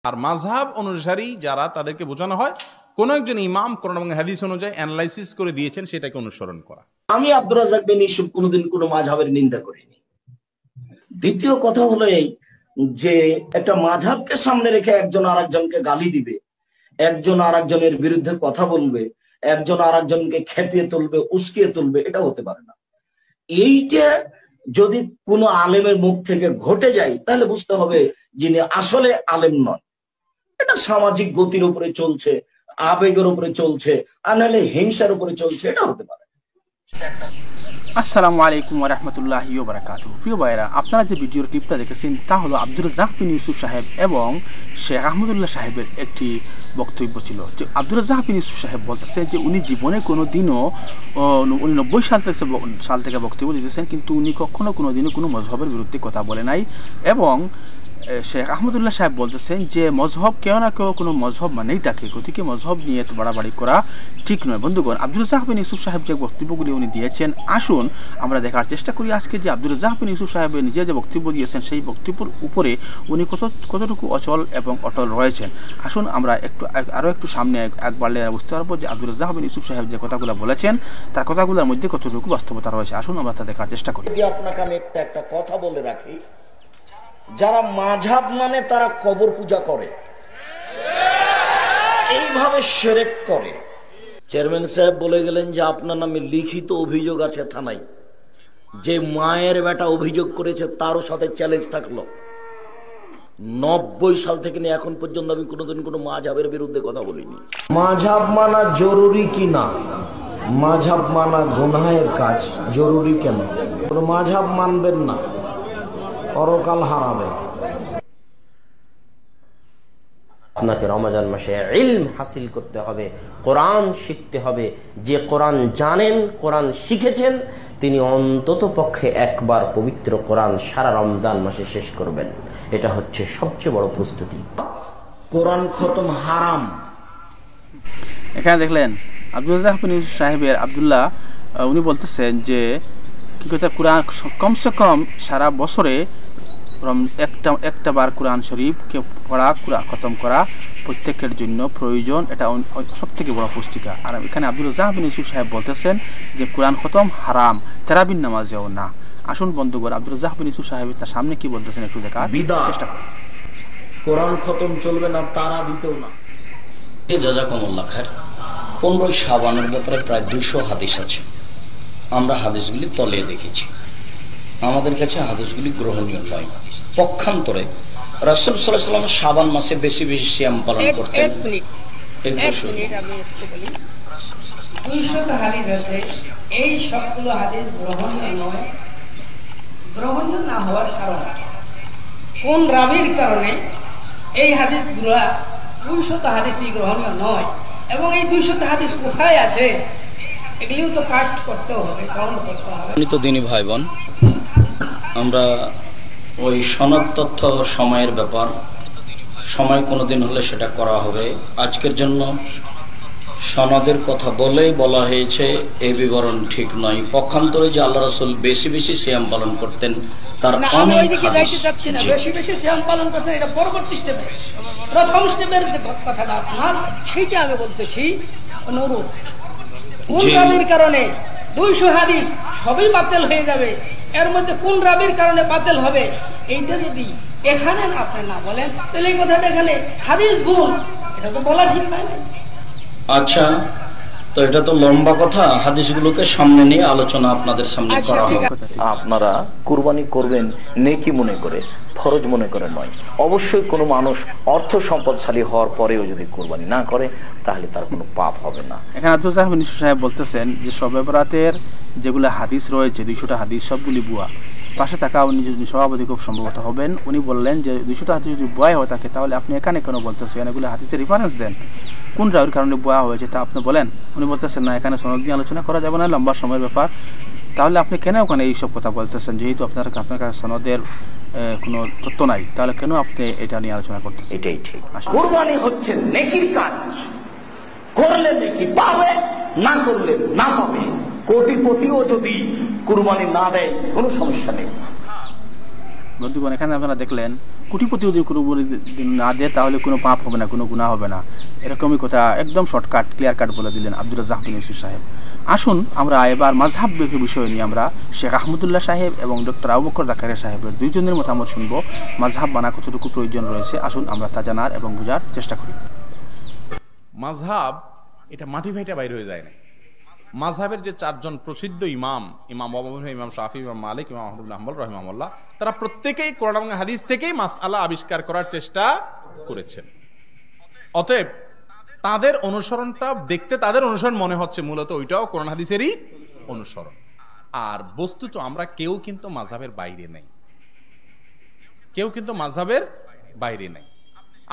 আর মাযহাব অনুসারী যারা, তাদেরকে বোঝানো হয় কোন একজন ইমাম কোরআন এবং হাদিস অনুযায়ী অ্যানালাইসিস করে দিয়েছেন, সেটাকে অনুসরণ করা। আমি আব্দুর রাজ্জাক বিন ইউসুফ কোনোদিন কোনো মাযহাবের নিন্দা করিনি। দ্বিতীয় কথা হলো এই যে একটা মাযহাবকে সামনে রেখে একজন আরেকজনকে গালি দিবে, একজন আরেকজনের বিরুদ্ধে কথা বলবে, একজন আরেকজনকে খেপিয়ে তুলবে, উস্কিয়ে তুলবে, এটা হতে পারে না। এইটা যদি কোনো আলেমের মুখ থেকে ঘটে যায় তাহলে বুঝতে হবে যিনি আসলে আলেম নন। এটা সামাজিক গতির উপরে চলছে, আবেগের উপরে চলছে, আর নাহলে হিংসার উপরে চলছে, এটা হতে পারে। আসসালামু আলাইকুম ওয়া রাহমাতুল্লাহি ওয়া বারাকাতুহু। প্রিয় ভাইরা, আপনারা যে ভিডিওর ক্লিপটা দেখেছেন তা হলো আব্দুর রাজ্জাক বিন ইউসুফ সাহেব এবং শেখ আহমদুল্লাহ সাহেবের একটি বক্তব্য ছিল। যে আব্দুর রাজ্জাক বিন ইউসুফ সাহেব বলতেছে যে উনি জীবনে কোনো দিনও 90 সাল থেকে বক্তব্য দিতেছেন, কিন্তু উনি কখনো কোনো দিনও কোনো মজহবের বিরুদ্ধে কথা বলে নাই। এবং শেখ আহমদুল্লাহ সাহেব বলতেছেন যে মজহব কেউ না কেউ কোনো মজহব মানেই থাকে, গতিকে মজহব নিয়ে তো বাড়াবাড়ি করা ঠিক নয়। বন্ধুগণ, আব্দুর রাজ্জাক বিন ইউসুফ সাহেব যে বক্তব্যগুলি উনি দিয়েছেন, আসুন আমরা দেখার চেষ্টা করি আজকে যে আব্দুর রাজ্জাক বিন ইউসুফ সাহেব নিজে যে বক্তব্য দিয়েছেন সেই বক্তব্যের উপরে উনি কতটুকু অচল এবং অটল রয়েছেন। আসুন আমরা আরও একটু সামনে একবারলে বুঝতে পারবো যে আব্দুর রাজ্জাক বিন ইউসুফ সাহেব যে কথাগুলো বলেছেন তার কথাগুলোর মধ্যে কতটুকু বাস্তবতা রয়েছে। আসুন আমরা তা দেখার চেষ্টা করি। আপনাকে আমি একটা কথা বলে রাখি, যারা মাযহাব মানে তারা কবর পূজা করে, এইভাবে শিরক করে। চেয়ারম্যান সাহেব বলে গেলেন যে আপনার নামে লিখিত অভিযোগ আছে থানায়, যে মায়ের বেটা অভিযোগ করেছে তারও সাথে চ্যালেঞ্জ থাকলো। 90 সাল থেকে নিয়ে এখন পর্যন্ত আমি কোনোদিন কোনো মাযহাবের বিরুদ্ধে কথা বলিনি। মাযহাব মানা জরুরি কি না, মাযহাব মানা গুনাহের কাজ, জরুরি কেন? কোনো মাযহাব মানবেন না, পরকাল হারাবে। আপনাকে রমজান মাসে ইলম হাসিল করতে হবে, কোরআন শিখতে হবে। যে কোরআন জানেন, কোরআন শিখেছেন, তিনি অন্তত পক্ষে একবার পবিত্র কোরআন সারা রমজান মাসে শেষ করবেন। এটা হচ্ছে সবচেয়ে বড় প্রস্তুতি। কোরআন খতম হারাম। এখানে দেখলেন আব্দুর রাজ্জাক বিন ইউসুফ সাহেবের আব্দুল্লাহ উনি বলতেছেন যে কি কথা, কোরআন কমসে কম সারা বছরে একটা বার কোরআন শরীফকে পড়া, কোরআন খতম করা প্রত্যেকের জন্য প্রয়োজন। এটা সব থেকে বড় পুস্তিকা। আর এখানে আব্দুর রাজ্জাক বিন ইউসুফ সাহেব বলতেছেন যে কোরআন খতম হারাম, তারাবির নামাজেও না। আসুন বন্ধুগণ, আব্দুর রাজ্জাক বিন ইউসুফ সাহেব তার সামনে কি বলতেছেন একটু দেখার চেষ্টা করুন। কোরআন খতম চলবে না, তারাবিতেও না। জাযাকুমুল্লাহ খায়র। 15 শাবানের ব্যাপারে প্রায় 200 হাদিস আছে। আমরা হাদিসগুলি তলে দেখেছি, আমাদের কাছে হাদিসগুলি গ্রহণীয় নয়। পক্ষান্তরে রাসূল সাল্লাল্লাহু আলাইহি ওয়াসাল্লাম শাবান মাসে বেশি বেশি সিয়াম পালন করতেন। এক মিনিট আমি একটু বলি। 200 হাদিস আছে, এই সবগুলো হাদিস গ্রহণীয় নয়। গ্রহণীয় না হওয়ার কারণ, কোন রাবীর কারণে এই হাদিসগুলো 200 হাদিসই গ্রহণীয় নয়, এবং এই 200 হাদিস কোথায় আছে এগুলিও তো কাস্ট করতে হবে, কাউন্ট করতে হবে। তো দিনী ভাই বোন, আমরা ওই সনদ তথ্য সময়ের ব্যাপার, সময় কোনোদিন হলে সেটা করা হবে। আজকের জন্য সনদের কথা বলেই বলা হয়েছে এই বিবরণ ঠিক নয়। পক্ষান্তরে যে আল্লাহ রাসূল বেশি বেশি সিয়াম পালন করতেন তার অনেক হাদিস। বেশি বেশি সিয়াম পালন করতেন, এটা পরবর্তী স্টেপে। প্রথম স্টেপের যে কথাটা আপনার, সেইটা আমি বলতেছি। অনুরোধ, কোন রাবীর কারণে 200 হাদিস সবই বাতিল হয়ে যাবে, এর মধ্যে কোন রাবীর কারণে বাতিল হবে, এইটা যদি এখানে আপনি না বলেন তাহলে এই কথাটা এখানে হাদিস গুণ, এটা তো বলা ঠিক হয় না। আচ্ছা, তো এটা তো লম্বা কথা, হাদিসগুলোকে সামনে নিয়ে আলোচনা আপনাদের সামনে করা হবে। আপনারা কুরবানি করবেন নেকি মনে করে, ফরজ মনে করে নয়। অবশ্যই কোনো মানুষ অর্থ সম্পদশালী হওয়ার পরেও যদি কুরবানি না করে তাহলে তার কোনো পাপ হবে না। এখানে আব্দুর রাজ্জাক বিন ইউসুফ সাহেব বলতেছেন যে শবে বরাতের যেগুলো হাদিস রয়েছে 200টা হাদিস সবগুলি বুয়া। পাশে থাকা উনি যদি সভাপতি খুব সম্ভবত হবেন, উনি বললেন যে 200টা হাদিস যদি বুয়া হয়ে থাকে তাহলে আপনি এখানে কেন বলতেছেন, এগুলো হাদিসের রেফারেন্স দেন, কোন রাবির কারণে বুয়া হয়েছে তা আপনি বলেন। উনি বলতেছেন না, এখানে সনদ নিয়ে আলোচনা করা যাবে না, লম্বা সময়ের ব্যাপার। তাহলে আপনি কেন ওখানে এইসব কথা বলতেছেন? যেহেতু আপনার কাছে সনদের কোনো তথ্য নাই, তাহলে কেন আপনি এটা নিয়ে আলোচনা করতেছেন? এটাই ঠিক। কুরবানি হচ্ছে নেকির কাজ, করলে নেকি পাবে, না করলে না পাবে। কোটিপতিও যদি কুরবানি না দেয় কোনো সমস্যা নেই। বন্ধুগণ, এখানে আপনারা দেখলেন কোটিপতি যদি কোনো না দেয় তাহলে কোনো পাপ হবে না, কোনো গুনাহ হবে না, এরকমই কথা একদম শর্টকাট ক্লিয়ার কাট বলে দিলেন আব্দুর রাজ্জাক বিন ইউসুফ সাহেব। আসুন আমরা এবার মাযহাব বিষয় নিয়ে আমরা শেখ আহমদুল্লাহ সাহেব এবং ডক্টর আবু বকর জাকারিয়া সাহেবের দুইজনের মতামত শুনব। মাযহাব মানা কতটুকু প্রয়োজন রয়েছে, আসুন আমরা তা জানার এবং বোঝার চেষ্টা করি। মাযহাব এটা মাটি ফাইটা বাইর হয়ে যায় না। মাযহাবের যে চারজন প্রসিদ্ধ ইমাম, ইমাম আবু হানিফা, ইমাম শাফি, ইমাম মালিক, ইমাম আহমদ বিন হাম্বল রাহিমাহুল্লাহ, তারা প্রত্যেকেই কোরআন এবং হাদিস থেকেই মাসআলা আবিষ্কার করার চেষ্টা করেছেন। অতএব তাদের অনুসরণটা দেখতে তাদের অনুসরণ মনে হচ্ছে, মূলত ওইটাও কোরআন হাদিসেরই অনুসরণ। আর বস্তুত আমরা কেউ কিন্তু মাযহাবের বাইরে নেই, কেউ কিন্তু মাযহাবের বাইরে নেই।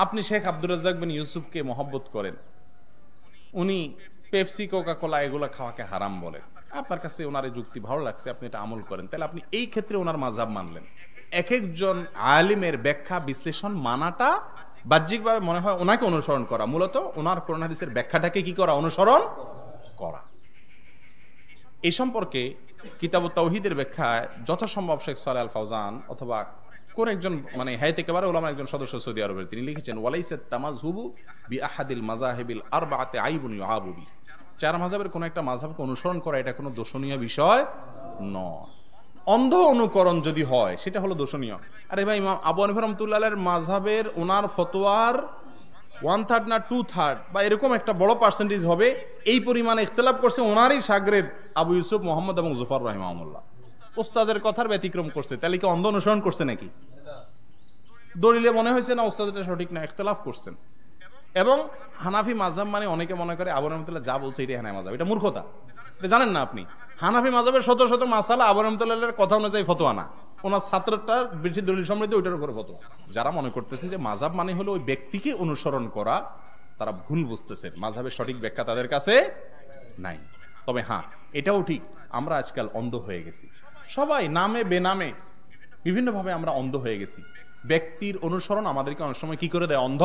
আপনি শেখ আব্দুর রাজ্জাক বিন ইউসুফকে মহব্বত করেন, উনি পেপসি, কোকা কোলা এগুলো খাওয়াকে হারাম বলেন, আপনার কাছে ওনার যুক্তি ভালো লাগছে, আপনি এটা আমল করেন, তাহলে আপনি এই ক্ষেত্রে ওনার মাযহাব মানলেন। এক একজন আলিমের ব্যাখ্যা বিশ্লেষণ মানাটা বাহ্যিকভাবে মনে হয় ওনাকে অনুসরণ করা, মূলত ওনার কোরআন হাদিসের ব্যাখ্যাটাকে কি করা, অনুসরণ করা। এই সম্পর্কে কিতাবুত তাওহীদের ব্যাখ্যায় যথাসম্ভব শেখ সালেহ আল ফাওজান অথবা কোন একজন মানে হায়াতে কেবারে উলামার একজন সদস্য সৌদি আরবের, তিনি লিখেছেন ওয়ালাইসাত তামাযহুবু বিআহাদিল মাযাহিবিল আরবাআতি আইবুন ইউআবু বি। চার মাযহাবের কোন একটা মাযহাবকে অনুসরণ করা এটা কোনো দোষণীয় বিষয় নয়। অন্ধ অনুকরণ যদি হয় সেটা হলো দোষণীয়। আরে ভাই, ইমাম আবু হানিফা রাহমাতুল্লাহির মাযহাবের ওনার ফতোয়ার 1/3 না 2/3 বা এরকম একটা বড় পার্সেন্টেজ হবে, এই পরিমাণে ইখতিলাফ করছে ওনারই শাগরেদ আবু ইউসুফ মোহাম্মদ এবং জুফার রাহিমাহুল্লাহ, ওস্তাদের কথার ব্যতিক্রম করছে, তাহলে কি অন্ধ অনুসরণ করছে নাকি? দলিলে মনে হয়েছে না ওস্তাদটা সঠিক না, ইখতিলাফ করছেন। এবং হানাফি মাযহাব মানে অনেকে মনে করে আবু রহমতুল্লাহ যা বলছে এটাই হানাফি মাযহাব, এটা মূর্খতা। এটা জানেন না আপনি, হানাফি মাযহাবের শত শত মাসালা আবু রহমতুল্লাহর কথা অনুযায়ী ফতোয়া না, ওনার ছাত্রটার বেশি দলিল সমৃদ্ধ ওইটার উপরে ফতোয়া। যারা মনে করতেছেন যে মাযহাব মানে হলো ওই ব্যক্তিকে অনুসরণ করা, তারা ভুল বুঝতেছেন। মাযহাবের সঠিক ব্যাখ্যা তাদের কাছে নাই। তবে হ্যাঁ, এটাও ঠিক, আমরা আজকাল অন্ধ হয়ে গেছি, সবাই নামে বেনামে বিভিন্নভাবে আমরা অন্ধ হয়ে গেছি। ব্যক্তির অনুসরণ আমাদেরকে অনেক সময় কি করে দেয়, অন্ধ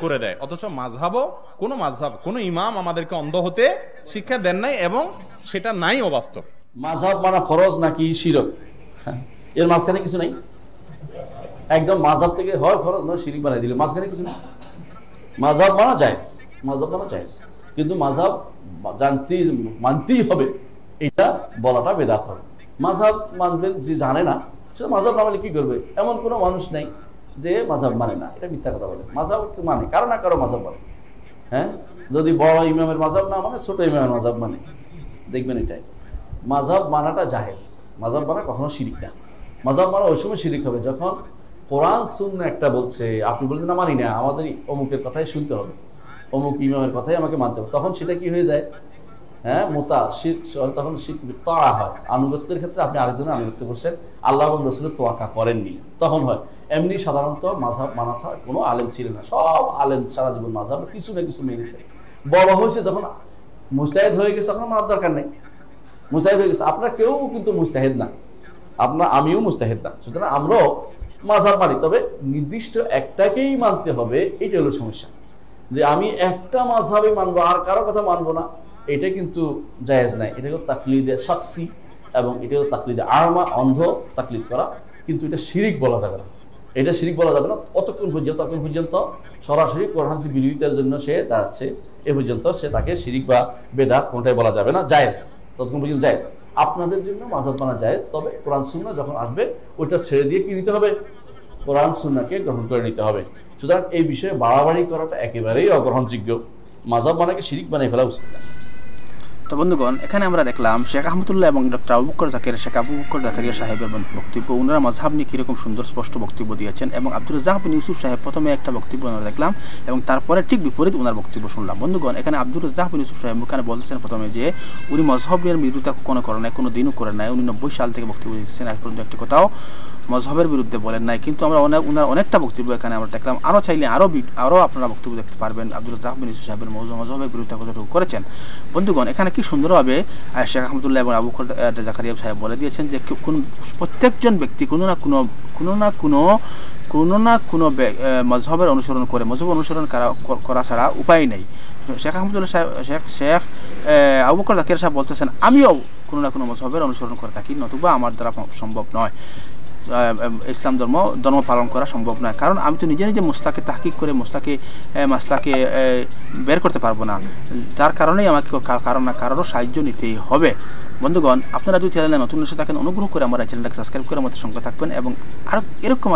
করে দেয়। অথচ মাযহাবও কোনো মাযহাব, কোনো ইমাম আমাদেরকে অন্ধ হতে শিক্ষা দেন নাই, এবং সেটা নাই অবাস্তব। মাযহাব মানা ফরজ নাকি শিরক, এর মাঝখানে কিছু নাই। একদম মাযহাব থেকে হয় ফরজ নয় শিরক বানাই দিলে, মাঝখানে কিছু নেই। মাযহাব মানা জায়েজ, মাযহাব মানা জায়েজ, কিন্তু মাযহাব মানতেই হবে এটা বলাটা বেদাত হবে। মাযহাব মানবেন যে জানে না, সে মাযহাব না মানলে কি করবে? এমন কোনো মানুষ নাই যে মাযহাব মানে না, এটা মিথ্যা কথা বলে। মাযহাব মানে কারো না কারো মাযহাব মানে। হ্যাঁ, যদি বড় ইমামের মাযহাব না মানে ছোট ইমামের মাযহাব মানে, দেখবেন এটাই। মাযহাব মানাটা জায়েজ, মাযহাব মানা কখনো শিরিক না। মাযহাব মানা ওই সময় শিরিক হবে যখন কোরআন সুন্নাহ একটা বলছে, আপনি বলছেন না মানি না, আমাদের অমুকের কথাই শুনতে হবে, অমুক ইমামের কথাই আমাকে মানতে হবে, তখন সেটা কি হয়ে যায়? হ্যাঁ, মোতা শিরক, তখন শিরক তাআ হয়। আনুগত্যের ক্ষেত্রে আপনি আরেকজনের আনুগত্য করছেন, আল্লাহ এবং রাসূলের তোয়াক্কা করেননি, তখন হয়। এমনি সাধারণত মাযহাব মানা ছাড়া কোনো আলেম ছিলেন না, সব আলেম সারা জীবন মাযহাব কিছু না কিছু মেনেছে। বড় হয়েছে যখন মুজতাহিদ হয়ে গেছে, তখন মানার দরকার নেই। মুজতাহিদ হয়ে গেছে, আপনারা কেউ কিন্তু মুজতাহিদ না, আমিও মুজতাহিদ না, সুতরাং আমরাও মাযহাব মানি, তবে নির্দিষ্ট একটাকেই মানতে হবে। এটা হলো সমস্যা, যে আমি একটা মাযহাবে মানবো আর কারো কথা মানবো না, এটা কিন্তু জায়েজ নাই। এটা হলো তাকলিদে শাখসি, এবং এটা হলো তাকলিদে আরমা, অন্ধ তাকলিদ করা, কিন্তু এটা শিরিক বলা যাবে না। এটা শিরিক বলা যাবে না ততক্ষণ পর্যন্ত সরাসরি কোরআন হাদিস বিরোধিতার জন্য সে দাঁড়াচ্ছে, এ পর্যন্ত সে তাকে শিরিক বা বেদাত কোনটাই বলা যাবে না, জায়েজ, ততক্ষণ পর্যন্ত জায়েজ। আপনাদের জন্য মাযহাব মানা জায়েজ, তবে কোরআন সুন্নাহ যখন আসবে ওইটা ছেড়ে দিয়ে কি নিতে হবে? কোরআন সুন্নাহকে গ্রহণ করে নিতে হবে। সুতরাং এই বিষয়ে বাড়াবাড়ি করাটা একেবারেই অগ্রহণযোগ্য, মাযহাব মানাকে শিরিক বানিয়ে ফেলা উচিত না। তো বন্ধুগণ, এখানে আমরা দেখলাম শেখ আহমদুল্লাহ এবং ডক্টর আবু বকর জাকারিয়া সাহেবের বক্তব্য। ওনারা মাযহাব নিয়ে কীরকম সুন্দর স্পষ্ট বক্তব্য দিয়েছেন, এবং আব্দুর রাজ্জাক বিন ইউসুফ সাহেব প্রথমে একটা বক্তব্য আমরা দেখলাম, এবং তারপরে ঠিক বিপরীত ওনার বক্তব্য শুনলাম। বন্ধুগণ, এখানে আব্দুর রাজ্জাক বিন ইউসুফ সাহেব এখানে বলতেছেন প্রথমে যে উনি মযহাবের বিরুদ্ধে কখনো করে নাই, কোনো দিনও করে নাই। উনি 90 সাল থেকে বক্তব্য দিচ্ছেন, আজ পর্যন্ত একটা কথাও মযহাবের বিরুদ্ধে বলেন নাই। কিন্তু আমরা ওনার অনেকটা বক্তব্য এখানে আমরা দেখলাম। আরও চাইলে আরও আপনারা বক্তব্য দেখতে পারবেন আব্দুর রাজ্জাক বিন ইউসুফ সাহেবের মযহাবের বিরুদ্ধে কতটুকু করেছেন। বন্ধুগণ, এখানে কি সুন্দরভাবে শেখ আহমদুল্লাহ এবং আবু বকর জাকারিয়া সাহেব বলে দিয়েছেন যে প্রত্যেকজন ব্যক্তি কোনো না কোনো মযহাবের অনুসরণ করে, মযহাব অনুসরণ করা ছাড়া উপায় নেই। শেখ আহমদুল্লাহ সাহেব শেখ আবু বকর জাকারিয়া সাহেব বলতেছেন, আমিও কোনো না কোনো মযহাবের অনুসরণ করে থাকি, নতুবা আমার দ্বারা সম্ভব নয়। ইসলাম ধর্ম পালন করা সম্ভব নয়। কারণ আমি তো নিজে নিজে মুসলাকে তাহকিক করে মাসলাকে বের করতে পারবো না। তার কারণেই আমাকে কারোর সাহায্য নিতেই হবে। বন্ধুগণ, আপনারা যদি চ্যানেলে নতুন এসে থাকেন, অনুগ্রহ করে আমার এই চ্যানেলটাকে সাবস্ক্রাইব করে আমাদের সঙ্গে থাকবেন এবং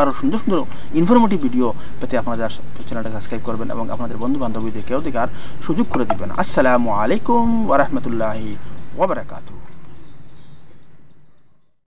আরও সুন্দর সুন্দর ইনফরমেটিভ ভিডিও পেতে আপনাদের চ্যানেলটাকে সাবস্ক্রাইব করবেন এবং আপনাদের বন্ধু বান্ধবীদেরকেও দেখার সুযোগ করে দিবেন। আসসালামু আলাইকুম ওয়া রাহমাতুল্লাহি ওয়া বারাকাতুহু।